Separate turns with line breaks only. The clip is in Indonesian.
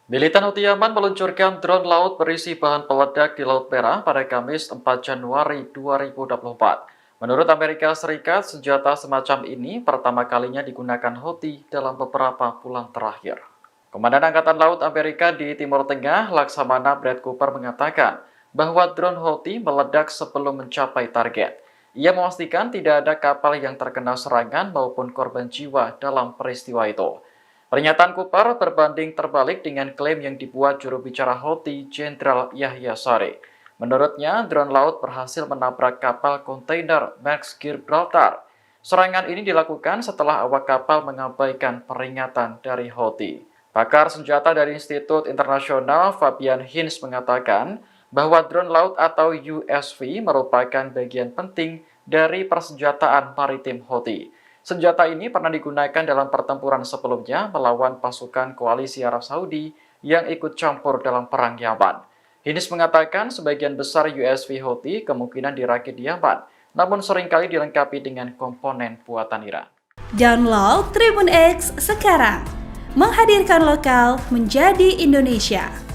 Militan Houthi Yaman meluncurkan drone laut berisi bahan peledak di Laut Merah pada Kamis 4 Januari 2024. Menurut Amerika Serikat, senjata semacam ini pertama kalinya digunakan Houthi dalam beberapa bulan terakhir. Komandan Angkatan Laut Amerika di Timur Tengah, Laksamana Brad Cooper mengatakan bahwa drone Houthi meledak sebelum mencapai target. Ia memastikan tidak ada kapal yang terkena serangan maupun korban jiwa dalam peristiwa itu. Pernyataan Cooper berbanding terbalik dengan klaim yang dibuat juru bicara Houthi, Jenderal Yahya Saree. Menurutnya, drone laut berhasil menabrak kapal kontainer Max Gibraltar. Serangan ini dilakukan setelah awak kapal mengabaikan peringatan dari Houthi. Pakar senjata dari Institut Internasional Fabian Hinz mengatakan bahwa drone laut atau USV merupakan bagian penting dari persenjataan maritim Houthi. Senjata ini pernah digunakan dalam pertempuran sebelumnya melawan pasukan koalisi Arab Saudi yang ikut campur dalam Perang Yaman. Hinz mengatakan sebagian besar USV Houthi kemungkinan dirakit di Yaman, namun seringkali dilengkapi dengan komponen buatan Iran.
Download Tribun X sekarang, menghadirkan lokal menjadi Indonesia.